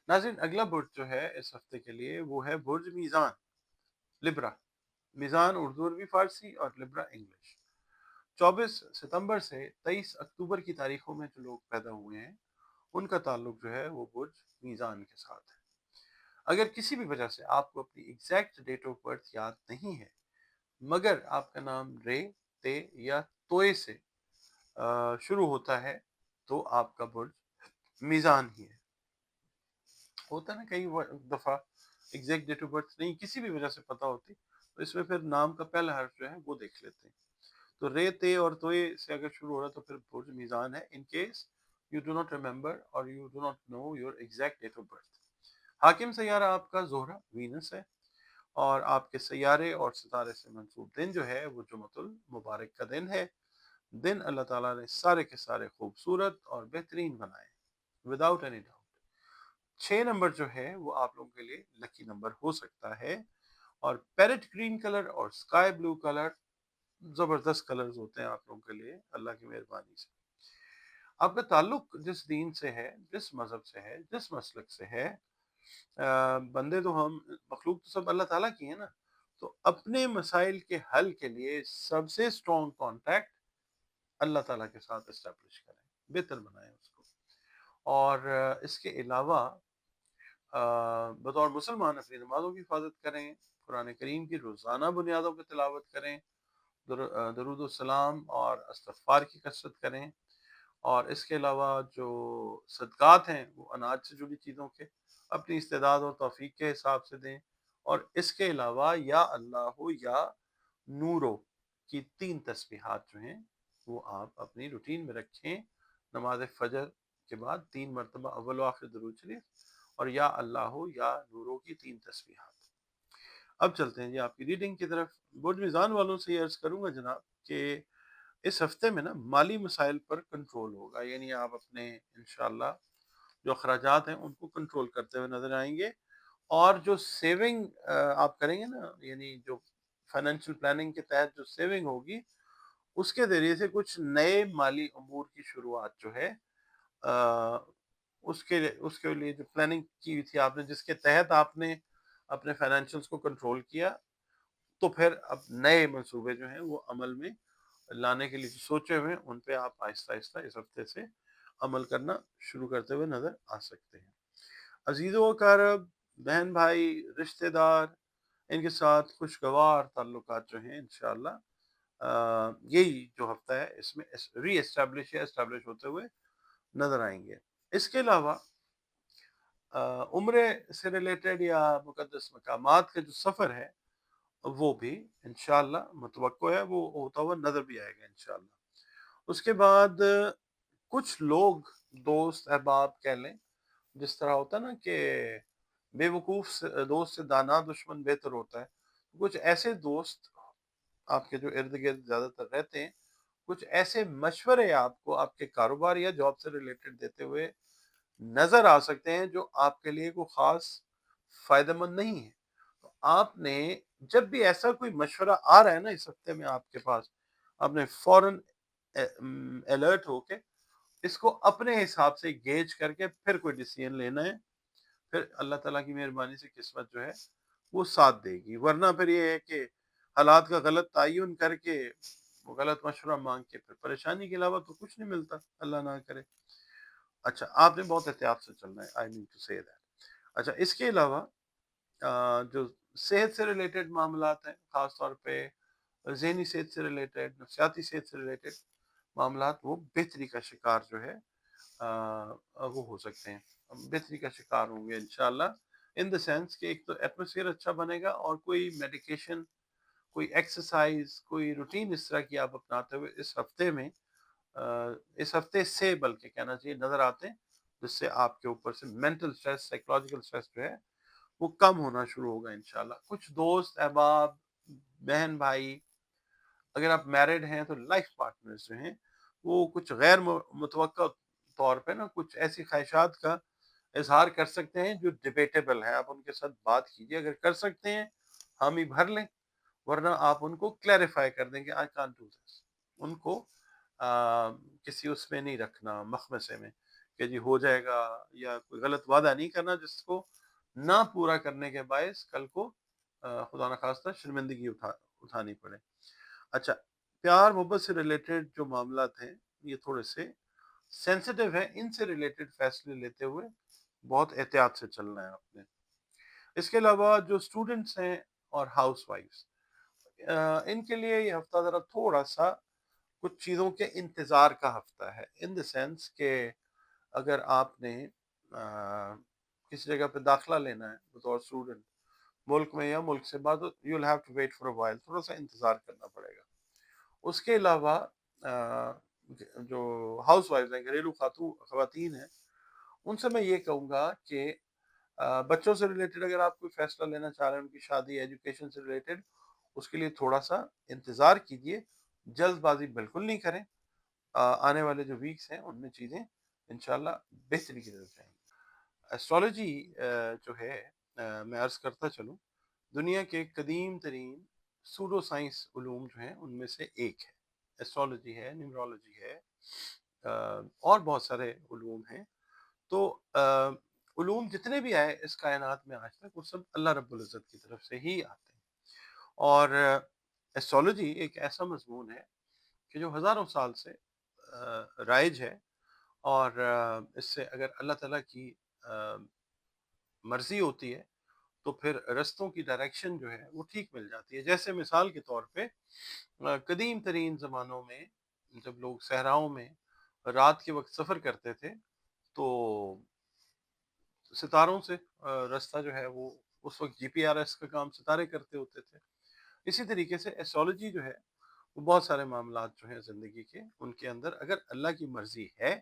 नाज़रीन, अगला बुर्ज जो है इस हफ्ते के लिए वो है बुर्ज मीज़ान, लिब्रा। मीज़ान उर्दू अरबी फ़ारसी और लिब्रा इंग्लिश। 24 सितंबर से 23 अक्टूबर की तारीखों में जो लोग पैदा हुए हैं उनका ताल्लुक जो है वो बुर्ज मीज़ान के साथ है। अगर किसी भी वजह से आपको अपनी एग्जैक्ट डेट ऑफ बर्थ याद नहीं है, मगर आपका नाम रे, ते या तोए से शुरू होता है, तो आपका बुर्ज मीज़ान ही है। होता है ना कई दफ़ा एग्जैक्ट डेट ऑफ बर्थ नहीं किसी भी वजह से पता होती, तो इसमें फिर नाम का पहला हर्फ जो है वो देख लेते हैं। तो रे, ते और तोए से अगर शुरू हो रहा है तो फिर बुर्ज मीज़ान है, in case you do not remember और you do not know your exact date of birth. हाकिम सैयारा आपका ज़ोहरा, वीनस है। और आपके सैयारे और सितारे से मंसूब दिन जो है वो जुमतुल मुबारक का दिन है। दिन अल्लाह ताला ने सारे के सारे खूबसूरत और बेहतरीन बनाए, विदाउट एनी डाउट। 6 नंबर जो है वो आप लोगों के लिए लकी नंबर हो सकता है। और पैरेट ग्रीन कलर और स्काई ब्लू कलर जबरदस्त कलर्स होते हैं आप लोगों के लिए, अल्लाह की मेहरबानी से। आपका ताल्लुक जिस दीन से है, जिस मजहब से है, जिस मसलक से है, बंदे तो हम, मखलूक तो सब अल्लाह ताला की है ना। तो अपने मसाइल के हल के लिए सबसे स्ट्रॉन्ग कांटेक्ट अल्लाह ताला के साथ इस्टेब्लिश करें, बेहतर बनाएं उसको। और इसके अलावा बतौर मुसलमान अपनी नमाज़ों की हिफाजत करें, कुरान करीम की रोज़ाना बुनियादों पर तिलावत करें, दरूद सलाम और इस्तग़फ़ार की कसरत करें। और इसके अलावा जो सदक़ात हैं वो अनाज से जुड़ी चीज़ों के अपनी इस्तेदाद और तौफ़ीक के हिसाब से दें। और इसके अलावा या अल्लाह या नूरो की 3 तस्बीहात जो हैं वो आप अपनी रूटीन में रखें। नमाज फ़जर के बाद 3 मरतबा अव्वल व आखिर दुरूद शरीफ और या अल्लाह या नूरो की 3 तस्बीहात। अब चलते हैं जी आपकी रीडिंग की तरफ। बुर्ज मीज़ान वालों से ये अर्ज़ करूँगा जनाब कि इस हफ्ते में ना माली मसाइल पर कंट्रोल होगा, यानी आप अपने इंशाल्लाह जो अखराजात हैं उनको कंट्रोल करते हुए नजर आएंगे। और जो सेविंग आप करेंगे ना, यानी जो फाइनेंशियल प्लानिंग के तहत जो सेविंग होगी उसके जरिए से कुछ नए माली अमूर की शुरुआत जो है, अ, उसके उसके लिए जो प्लानिंग की हुई थी आपने, जिसके तहत आपने अपने फाइनेंशियल्स को कंट्रोल किया, तो फिर अब नए मंसूबे जो हैं वो अमल में लाने के लिए जो सोचे हुए हैं उन पे आप आहिस्ता आहिस्ता इस हफ्ते से अमल करना शुरू करते हुए नजर आ सकते हैं। अजीज़ों अकारब, बहन भाई, रिश्तेदार, इनके साथ खुशगवार ताल्लुकात जो हैं इंशाअल्लाह यही जो हफ्ता है इसमें री एस्टेब्लिश या एस्टेब्लिश होते हुए नजर आएंगे। इसके अलावा उम्रे से रिलेटेड या मुकद्दस मकामात का जो सफ़र है वो भी इंशाअल्लाह मुतवक्को है, वो होता हुआ नजर भी आएगा इंशाअल्लाह। उसके बाद कुछ लोग, दोस्त अहबाब कह लें, जिस तरह होता है ना कि बेवकूफ़ से दोस्त से दाना दुश्मन बेहतर होता है, कुछ ऐसे दोस्त आपके जो इर्द गिर्द ज़्यादातर रहते हैं, कुछ ऐसे मशवरे आपको आपके कारोबार या जॉब से रिलेटेड देते हुए नज़र आ सकते हैं जो आपके लिए कोई ख़ास फ़ायदेमंद नहीं है। तो आपने जब भी ऐसा कोई मशवरा आ रहा है ना इस हफ्ते में आपके पास, आपने फ़ौरन अलर्ट होके इसको अपने हिसाब से गेज करके फिर कोई डिसीजन लेना है। फिर अल्लाह ताला की मेहरबानी से किस्मत जो है वो साथ देगी। वरना फिर ये है कि हालात का गलत तयन करके वो गलत मशवरा मांग के फिर परेशानी के अलावा तो कुछ नहीं मिलता, अल्लाह ना करे। अच्छा, आपने बहुत एहतियात से चलना है, I mean to say that. अच्छा, इसके अलावा जो सेहत से रिलेटेड मामलात हैं, ख़ास तौर पे ज़हनी सेहत से रिलेटेड, नफ्सियाती सेहत से रिलेटेड मामलात, वो बेहतरी का शिकार जो है वो हो सकते हैं। बेहतरी का शिकार होंगे इंशाअल्लाह, इन द सेंस कि एक तो एटमॉस्फेयर अच्छा बनेगा और कोई मेडिकेशन, कोई एक्सरसाइज़, कोई रूटीन इस तरह की आप अपनाते हुए इस हफ्ते से बल्कि कहना चाहिए नज़र आते हैं, जिससे आपके ऊपर से मेंटल स्ट्रेस, साइकोलॉजिकल स्ट्रेस जो है वो कम होना शुरू होगा इंशाल्लाह। कुछ दोस्त अहबाब, बहन भाई, अगर आप मैरिड हैं तो लाइफ पार्टनर्स जो हैं वो कुछ गैर मुतवक्का तौर पे ना कुछ ऐसी ख्वाहिशात का इजहार कर सकते हैं जो डिबेटेबल है। आप उनके साथ बात कीजिए, अगर कर सकते हैं हामी भर लें, वरना आप उनको क्लैरिफाई कर दें कि आई कांट डू दिस। उनको किसी उसमें नहीं रखना, मखमसे में, کہ جی ہو جائے گا، یا کوئی غلط وعدہ نہیں کرنا جس کو نہ پورا کرنے کے باعث کل کو خدا نخواستہ شرمندگی اٹھانی پڑے۔ اچھا، پیار محبت سے ریلیٹڈ جو معاملات ہیں یہ تھوڑے سے سینسٹیو ہیں، ان سے ریلیٹڈ فیصلے لیتے ہوئے بہت احتیاط سے چلنا ہے آپ نے۔ اس کے علاوہ جو اسٹوڈنٹس ہیں اور ہاؤس وائفس، ان کے لیے یہ ہفتہ ذرا تھوڑا سا کچھ چیزوں کے انتظار کا ہفتہ ہے، ان دا سینس کہ اگر آپ نے کسی جگہ پہ داخلہ لینا ہے بطور اسٹوڈنٹ، ملک میں یا ملک سے بعد، you will have to wait for a while, تھوڑا سا انتظار کرنا پڑے گا۔ اس کے علاوہ جو ہاؤس وائفز ہیں، گھریلو خواتین ہیں، ان سے میں یہ کہوں گا کہ بچوں سے ریلیٹڈ اگر آپ کوئی فیصلہ لینا چاہ رہے ہیں، ان کی شادی، ایجوکیشن سے ریلیٹڈ، اس کے لیے تھوڑا سا انتظار کیجئے، جلد بازی بالکل نہیں کریں۔ آنے والے جو ویکس ہیں ان میں چیزیں انشاءاللہ بہتری کی طرف جائیں گی۔ ایسٹرالوجی جو ہے، میں عرض کرتا چلوں، دنیا کے قدیم ترین سوڈو سائنس علوم جو ہیں ان میں سے ایک ہے۔ ایسٹرالوجی ہے، نیمرولوجی ہے، اور بہت سارے علوم ہیں۔ تو علوم جتنے بھی آئے اس کائنات میں آج تک، وہ سب اللہ رب العزت کی طرف سے ہی آتے ہیں۔ اور ایسٹرالوجی ایک ایسا مضمون ہے کہ جو ہزاروں سال سے رائج ہے، اور اس سے اگر اللہ تعالیٰ کی مرضی ہوتی ہے تو پھر رستوں کی ڈائریکشن جو ہے وہ ٹھیک مل جاتی ہے۔ جیسے مثال کے طور پہ قدیم ترین زمانوں میں جب لوگ صحراؤں میں رات کے وقت سفر کرتے تھے تو ستاروں سے راستہ جو ہے وہ، اس وقت جی پی آر ایس کا کام ستارے کرتے ہوتے تھے۔ اسی طریقے سے ایسٹرالوجی جو ہے وہ بہت سارے معاملات جو ہیں زندگی کے، ان کے اندر اگر اللہ کی مرضی ہے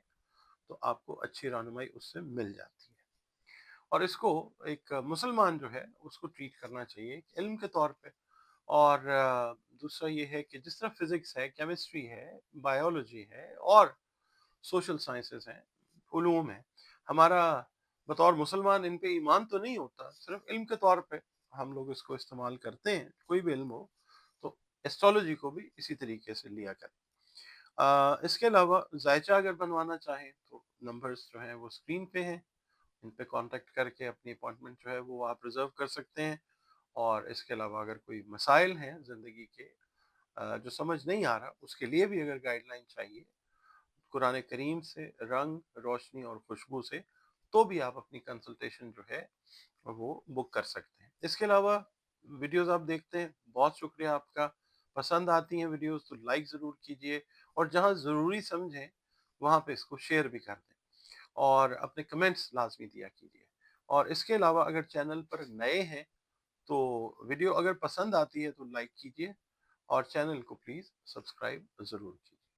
تو آپ کو اچھی رہنمائی اس سے مل جاتی ہے۔ اور اس کو ایک مسلمان جو ہے اس کو ٹریٹ کرنا چاہیے ایک علم کے طور پہ۔ اور دوسرا یہ ہے کہ جس طرح فزکس ہے، کیمسٹری ہے، بایولوجی ہے، اور سوشل سائنسز ہیں، علوم ہیں، ہمارا بطور مسلمان ان پہ ایمان تو نہیں ہوتا، صرف علم کے طور پہ ہم لوگ اس کو استعمال کرتے ہیں۔ کوئی بھی علم ہو تو ایسٹرالوجی کو بھی اسی طریقے سے لیا کریں۔ اس کے علاوہ ذائچہ اگر بنوانا چاہیں تو نمبرز جو ہیں وہ اسکرین پہ ہیں، ان پہ کانٹیکٹ کر کے اپنی اپوائنٹمنٹ جو ہے وہ آپ ریزرو کر سکتے ہیں۔ اور اس کے علاوہ اگر کوئی مسائل ہیں زندگی کے جو سمجھ نہیں آ رہا، اس کے لیے بھی اگر گائیڈ لائن چاہیے قرآن کریم سے، رنگ، روشنی اور خوشبو سے، تو بھی آپ اپنی کنسلٹیشن جو ہے وہ بک کر سکتے ہیں۔ اس کے علاوہ ویڈیوز آپ دیکھتے ہیں، بہت شکریہ آپ کا۔ پسند آتی ہیں ویڈیوز تو لائک ضرور کیجئے، اور جہاں ضروری سمجھیں وہاں پہ اس کو شیئر بھی کر دیں، اور اپنے کمنٹس لازمی دیا کیجئے۔ اور اس کے علاوہ اگر چینل پر نئے ہیں تو ویڈیو اگر پسند آتی ہے تو لائک کیجئے، اور چینل کو پلیز سبسکرائب ضرور کیجئے۔